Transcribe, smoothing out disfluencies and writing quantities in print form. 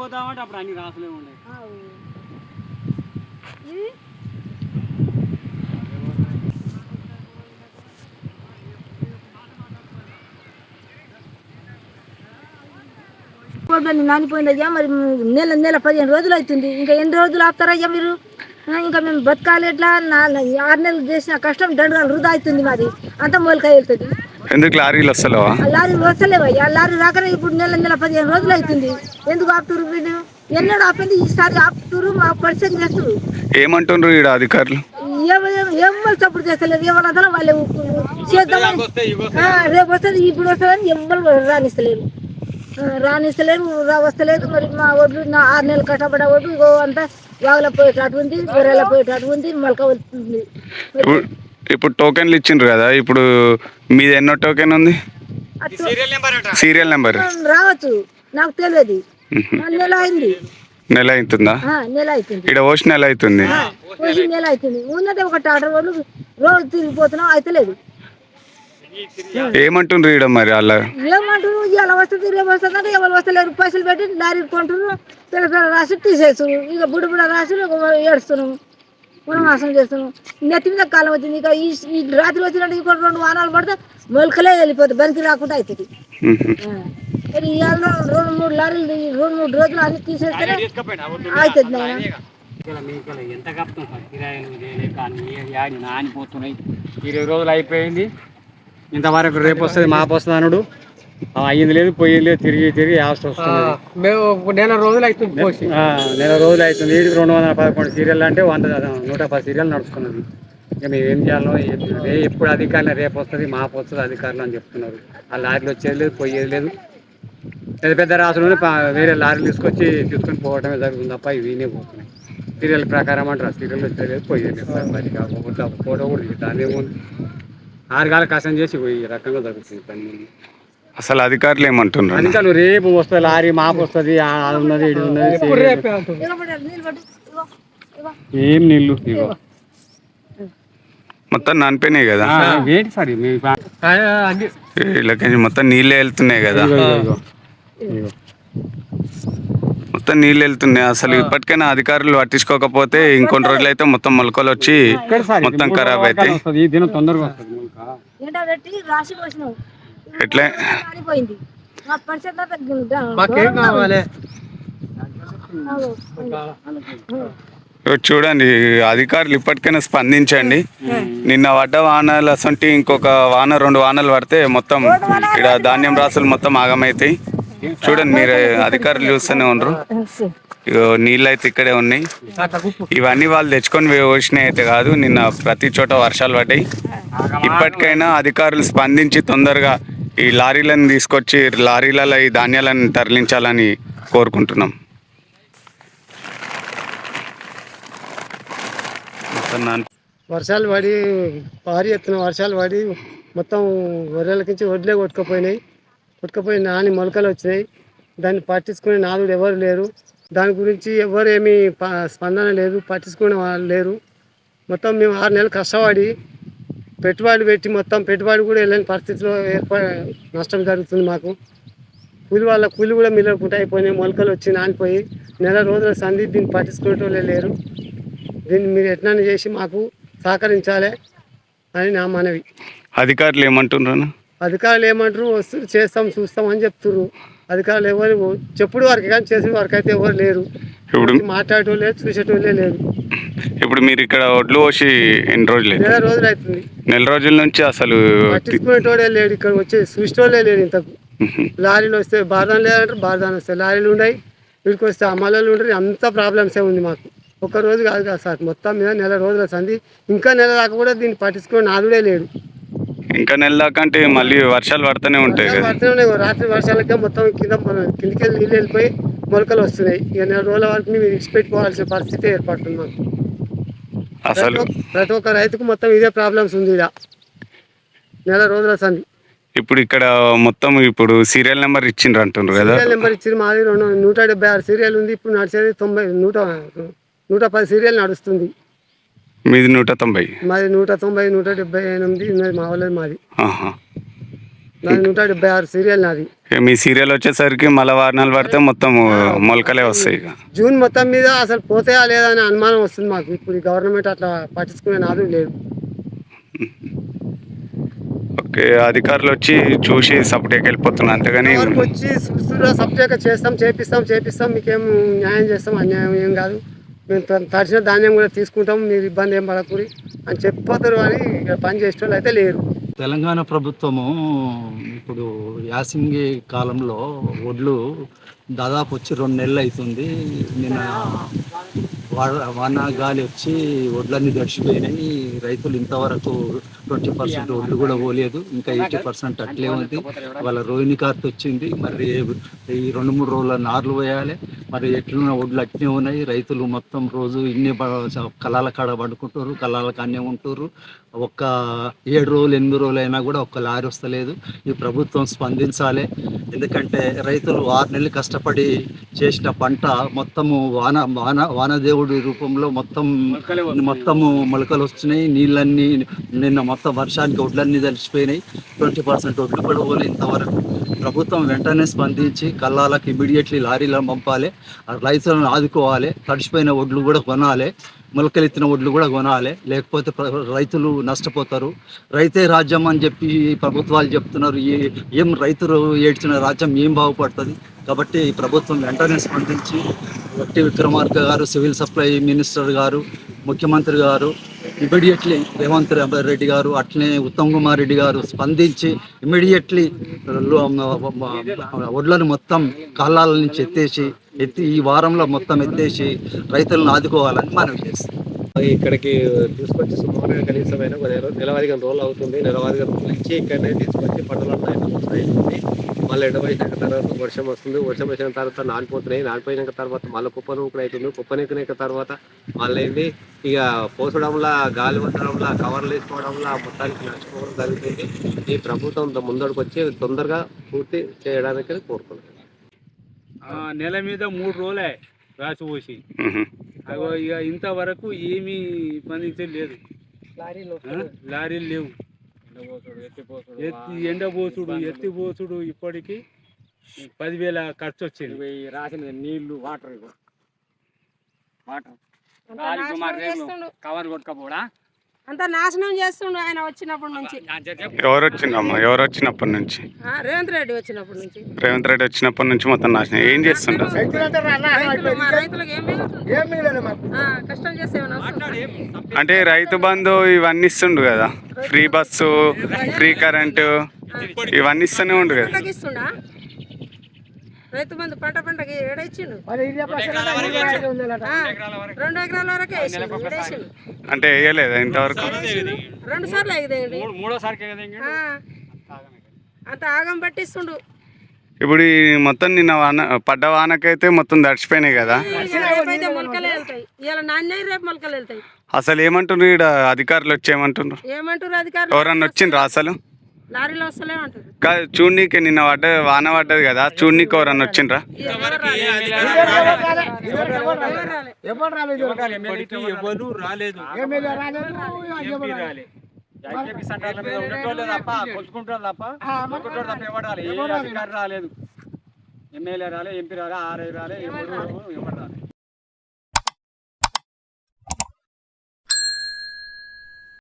పోతామంటే అప్పుడు అన్ని రాసులే ఉండే. నానిపోయిందయ్యా. మరి నెల 15 రోజులు అవుతుంది. ఇంకా ఎన్ని రోజులు ఆపుతారయ్యా మీరు? ఇంకా మేము బతకాలి ఎట్లా? 6 నెలలు చేసిన కష్టం దండగా వృధా అవుతుంది. మాది అంతా మొలకాయ వెళ్తుంది. ఎందుకు లారీలు వస్తలేవా? లారీలు వస్తలేవయ్యా. లారీ రాకనే ఇప్పుడు నెల 15 రోజులు అవుతుంది. ఎందుకు ఆపుతురు వీళ్ళు? ఎన్నడూ ఆపింది, ఈసారి ఆపుతురు. మా పరిస్థితి చేస్తున్నారు. ఏమంటుండ్రు ఈడ అధికారులు? ఎవరు సపోర్ట్ చేస్తలేదు. ఎవరంతా వాళ్ళే చేద్దాం, రేపు వస్తుంది ఇప్పుడు వస్తుందని ఎవరు రానిస్తలేరు వస్తలేదు. మరి మా ఒడ్లు 6 నెలలు కష్టపడే ఒడ్లు ఇగో అంతా వాగులో పోయేటట్టు ఉంది, గొర్రెల పోయేటట్టు ఉంది, మొలక వస్తుంది. ఇప్పుడు టోకెన్లు ఇచ్చిండ్రు కదా, ఇప్పుడు మీది ఎన్నో టోకెన్ ఉంది? సీరియల్ నెంబర్ రావచ్చు, నాకు తెలియదు. నెల అయింది. నెల అవుతుందా? నెల అవుతుంది. ఇక్కడ ఓసి నెల అవుతుంది. నెల అవుతుంది. ఉన్నదే ఒక టాటర్ వాళ్ళు రోజు తిరిగిపోతున్నాం, అయితలేదు. ఏమంటుండ్రు ఈడ మరి వాళ్ళ? ఏమంటారు, ఇలా వస్తుంది రేపు వస్తుంది అంటే ఎవరు వస్తలేరు. పైసలు పెట్టి లారీ కొంటున్నారు, పిల్ల రాసి తీసేస్తారు. ఇక బుడ రాసి ఏడుస్తున్నాం, వనవాసం చేస్తున్నాం. నెత్తి మీద కాలం వచ్చింది. ఇక ఈ రాత్రి వచ్చినట్టు ఇంకో 2 వారాలు పడితే మొలకలే వెళ్ళిపోతుంది, బరికి రాకుండా అవుతుంది. మరి ఇవాళ 2-3 లారీలు 2-3 రోజులు అన్ని తీసేస్తేనే అవుతుంది. ఎంత కప్తాం సార్ కిరాయిలు నానిపోతున్నాయి. 20 రోజులు అయిపోయింది. ఇంతవరకు రేపు వస్తుంది మాపు వస్తుంది అనుడు అయ్యింది లేదు, పోయింది లేదు. తిరిగి అవసరం వస్తుంది. మేము నెల రోజులు అవుతుంది పోసి, నెల రోజులు అవుతుంది. 211 సీరియల్ అంటే 110 సీరియల్ నడుస్తున్నది. ఇక మేము ఏం చేయాలో ఎప్పుడు అధికారులు రేపు వస్తుంది మాపు వస్తుంది అధికారులు అని చెప్తున్నారు. ఆ లారీలు వచ్చేది లేదు, పోయేది లేదు. పెద్ద రాసులు వేరే లారీలు తీసుకొని పోవడమే జరుగుతుంది తప్ప ఇవి పోతున్నాయి. సీరియల్ ప్రకారం అంటారు, సీరియల్ వచ్చేది లేదు, పోయేది లేదు. మరి కాకపోతే ఫోటో కూడా దాని ఏముంది, 6 గాల కష్టం చేసి ఈ రకంగా జరుగుతుంది పని. అసలు అధికారులు ఏమంటున్నారు? అధికారులు రేపు వస్తుంది లారీ మాపు వస్తుంది, అది ఉన్నది ఇది ఉన్నది. ఏం నీళ్ళు ఇగో మొత్తం నానిపోయినాయి కదా. ఏంటి సార్ వీళ్ళకి మొత్తం నీళ్ళే వెళ్తున్నాయి కదా, మొత్తం నీళ్ళు వెళ్తున్నాయి. అసలు ఇప్పటికైనా అధికారులు పట్టించుకోకపోతే ఇంకొన్ని రోజులు అయితే మొత్తం మొలకలు వచ్చి మొత్తం ఖరాబ్ అవుతాయి. ఎట్లా చూడండి, అధికారులు ఇప్పటికైనా స్పందించండి. నిన్న పడ్డ వానలు అసంటి ఇంకొక 2 వానలు పడితే మొత్తం ఇక్కడ ధాన్యం రాసులు మొత్తం ఆగమవుతాయి. చూడండి, మీరు అధికారులు చూస్తూనే ఉండరు. ఇగో నీళ్ళు అయితే ఇక్కడే ఉన్నాయి. ఇవన్నీ వాళ్ళు తెచ్చుకొని పోసినాయి అయితే కాదు, నిన్న ప్రతి చోట వర్షాలు పడ్డాయి. ఇప్పటికైనా అధికారులు స్పందించి తొందరగా ఈ లారీలను తీసుకొచ్చి లారీలలో ఈ ధాన్యాలను తరలించాలని కోరుకుంటున్నాం. వర్షాలు పడి భారీ ఎత్తున వర్షాలు పడి మొత్తం వడ్లకించి వడ్లే కొట్టుకపోయి నాని మొలకలు వచ్చినాయి. దాన్ని పట్టించుకునే నాదుడు ఎవరు లేరు. దాని గురించి ఎవరు ఏమీ స్పందన లేదు, పట్టించుకునే వాళ్ళు లేరు. మొత్తం మేము 6 నెలలు కష్టపడి పెట్టుబడి పెట్టి మొత్తం పెట్టుబడి కూడా వెళ్ళని పరిస్థితిలో నష్టం జరుగుతుంది మాకు. కూలి కూడా మిగలకుండా అయిపోయినాయి. మొలకలు వచ్చి నానిపోయి నెల రోజుల సంధి దీన్ని పట్టించుకునే లేరు. దీన్ని మీరు ఎట్లా చేసి మాకు సహకరించాలి అని నా మనవి. అధికారులు ఏమంటున్నారు? అధికారులు ఏమంటారు, వస్తారు చేస్తాం చూస్తాం అని చెప్తున్నారు. అధికారులు ఎవరు చెప్పుడు వరకు కానీ చేసే వరకు అయితే ఎవరు లేరు. ఇప్పుడు మాట్లాడటం లేదు, చూసేటోళ్ళే లేదు. ఇప్పుడు మీరు ఇక్కడ ఒడ్లు పోసి ఎన్ని రోజులు? నెల రోజులు అవుతుంది. నెల రోజుల నుంచి అసలు పట్టించుకునేటోడే లేడు. ఇక్కడ వచ్చి చూసేటోళ్ళే లేడు. ఇంతకు లారీలు వస్తే బార్దాన్ లేదంటారు, బార్దాన్ వస్తే లారీలు ఉన్నాయి, వీడికి వస్తే అమలు ఉంటారు. అంత ప్రాబ్లమ్సే ఉంది మాకు. ఒక్క రోజు కాదు కదా సార్, మొత్తం మీద నెల రోజుల సంది. ఇంకా నెల దాకా కూడా దీన్ని పట్టించుకునే నాదుడే లేడు. ఇంకా నెల దాకా అంటే మళ్ళీ వర్షాలు పడుతూనే ఉంటాయి కదా. పడుతూనే రాత్రి వర్షాలకే మొత్తం కిందికి నీళ్ళు వెళ్ళిపోయి మొలకలు వస్తున్నాయి. ఇక నెల రోజుల వరకు మీరు ఇచ్చిపెట్టుకోవాల్సిన పరిస్థితి ఏర్పడుతుంది మాకు. అసలు ప్రతి ఒక్క రైతుకు మొత్తం ఇదే ప్రాబ్లమ్స్ ఉంది. ఇలా నెల రోజుల సంది. ఇప్పుడు ఇక్కడ మొత్తం ఇప్పుడు సీరియల్ నెంబర్ ఇచ్చిండ్రు అంటున్నారు కదా. సీరియల్ నెంబర్ ఇచ్చింది. మాది 176 సీరియల్ ఉంది. ఇప్పుడు నడిచేది 110 సీరియల్ నడుస్తుంది. మీది 190? మాది 190, 178 ఉన్నది మా వాళ్ళది. మాది నాది 176 సీరియల్ నాది. మీ సీరియల్ వచ్చేసరికి మళ్ళీ వారణాలు పడితే మొత్తం మొలకలే వస్తాయి ఇక. జూన్ మొత్తం మీద అసలు పోతాయా లేదా అనే అనుమానం వస్తుంది మాకు. ఇప్పుడు ఈ గవర్నమెంట్ అట్లా పట్టించుకునే నాదు లేదు. ఓకే, అధికారులు వచ్చి చూసి సపరేట్కి వెళ్ళిపోతున్నారు అంతేగాని వరకు వచ్చి సపరేట్గా చేపిస్తాం మీకేం న్యాయం చేస్తాం, అన్యాయం ఏం కాదు, మేము తడిచిన ధాన్యం కూడా తీసుకుంటాం, మీరు ఇబ్బంది ఏం పడకూరి అని చెప్పిపోతారు. అని ఇక్కడ పని చేసే వాళ్ళు అయితే లేరు. తెలంగాణ ప్రభుత్వము ఇప్పుడు యాసింగి కాలంలో వడ్లు దాదాపు వచ్చి 2 నెలలు అవుతుంది. నిన్న వాన గాలి వచ్చి వడ్లన్నీ దడిచిపోయినాయి. రైతులు ఇంతవరకు 20% వడ్లు కూడా పోలేదు, ఇంకా 80% అట్లే ఉంది. వాళ్ళ రోహిణి కార్తె వచ్చింది, మరి ఈ 2-3 రోజుల నార్లు పోయాలి. మరి ఎట్లున్న వడ్లు అట్నే ఉన్నాయి. రైతులు మొత్తం రోజు ఇన్ని కళాల కాడ పడుకుంటారు, కళాల కానే ఉంటారు. ఒక్క 7 రోజులు 8 రోజులు అయినా కూడా ఒక్క లారీ వస్తలేదు. ఈ ప్రభుత్వం స్పందించాలి. ఎందుకంటే రైతులు 6 నెలలు కష్టపడి చేసిన పంట మొత్తము వానదేవుడి రూపంలో మొత్తము మొలకలు వచ్చినాయి. నీళ్ళన్నీ నిన్న మొత్తం వర్షానికి వడ్లన్నీ తడిచిపోయినాయి. 20% వడ్లు కూడా పోలే ఇంతవరకు. ప్రభుత్వం వెంటనే స్పందించి కల్లాలకు ఇమీడియట్లీ లారీలను పంపాలి, రైతులను ఆదుకోవాలి. తడిచిపోయిన వడ్లు కూడా కొనాలి, మొలకలెత్తిన వడ్లు కూడా కొనాలి, లేకపోతే రైతులు నష్టపోతారు. రైతే రాజ్యం అని చెప్పి ప్రభుత్వాలు చెప్తున్నారు. ఏం రైతులు ఏడ్చిన రాజ్యం ఏం బాగుపడుతుంది? కాబట్టి ఈ ప్రభుత్వం వెంటనే స్పందించి వట్టి విక్రమార్క గారు, సివిల్ సప్లై మినిస్టర్ గారు, ముఖ్యమంత్రి గారు, ఇమీడియట్లీ రేవంత్ రెడ్డి గారు, అట్లనే ఉత్తమ్ కుమార్ రెడ్డి గారు స్పందించి ఇమీడియట్లీ వడ్లను మొత్తం కాలాల నుంచి ఎత్తి ఈ వారంలో మొత్తం ఎత్తేసి రైతులను ఆదుకోవాలని మనం చేస్తాం. ఇక్కడికి తీసుకొచ్చి సుమారుగా కనీసమైన నెలవారీగా రోజులు అవుతుంది. నెలవారీగా నుంచి ఇక్కడనే తీసుకొచ్చి పంటలను అయిపోతుంది. మళ్ళీ ఎండబోయిన తర్వాత వర్షం వస్తుంది. వర్షం వచ్చిన తర్వాత నానిపోతున్నాయి. నానిపోయిన తర్వాత మళ్ళీ కుప్పనూకుడు అవుతుంది. కుప్పనెక్కిన తర్వాత మళ్ళీ ఇక పోసడంలా, గాలి పట్టడంలా, కవర్లు వేసుకోవడంలా మొత్తానికి నష్టపోవడం జరుగుతుంది. ఈ ప్రభుత్వం ముందడుకు వచ్చి తొందరగా పూర్తి చేయడానికి కోరుకుంటున్నాను. నెల మీద 3 రోజులే రాసి పోసి, ఇక ఇంతవరకు ఏమీ స్పందించేది లేదు. లారీలు లేవు. ఎండబోసుడు ఎత్తిపోసుడు ఇప్పటికి 10,000 ఖర్చు వచ్చింది. రాసిన నీళ్లు వాటర్ కవర్ కొట్టుకపోవడా అంత నాశనం చేస్తుండు ఆయన వచ్చినప్పటి నుంచి. ఎవరు వచ్చినప్పటి నుంచి? రేవంత్ రెడ్డి వచ్చినప్పటి నుంచి. రేవంత్ రెడ్డి వచ్చినప్పటి నుంచి మొత్తం నాశనం. ఏం చేస్తుంటారు? రైతులకు కష్టం చేసేవన్నా అంటే రైతు బంధు ఇవన్నీ ఇస్తుండు కదా, ఫ్రీ బస్సు, ఫ్రీ కరెంటు, ఇవన్నీ ఇస్తూనే ఉండు కదా. ఇస్తుండా రైతు బంధు పంటకి ఏడైచ్చిండు? 2 ఎకరాల వరకే వేసిండు. అంటే వేయలేదా ఇంతవరకు? 2 సార్లు ఎగదేయండి, 3సారికి అంత ఆగం పట్టిస్తుండు. ఇప్పుడు ఈ మొత్తం నిన్న పడ్డ వానకైతే మొత్తం తడిచిపోయినాయి కదా. రేపైతే మొలకలే వెళ్తాయి, ఇలా నాణ్యాయి రేపు మొలకలు వెళ్తాయి. అసలు ఏమంటున్నారు ఇక్కడ అధికారులు వచ్చి? ఏమంటున్నారు అధికారులు? ఎవరన్నా వచ్చిండ్రా అసలు? లారీలో వస్తలేమంటారు. కాదు, చూడనీకి నిన్న వాన పడ్డది కదా, చూడనీకి ఎవరన్నా వచ్చిండ్రా? రాలేదు. ఎమ్మెల్యే రాలే, ఎంపీ రాలే, ఆర్ఐ రాలే, ఎవరు రాలే.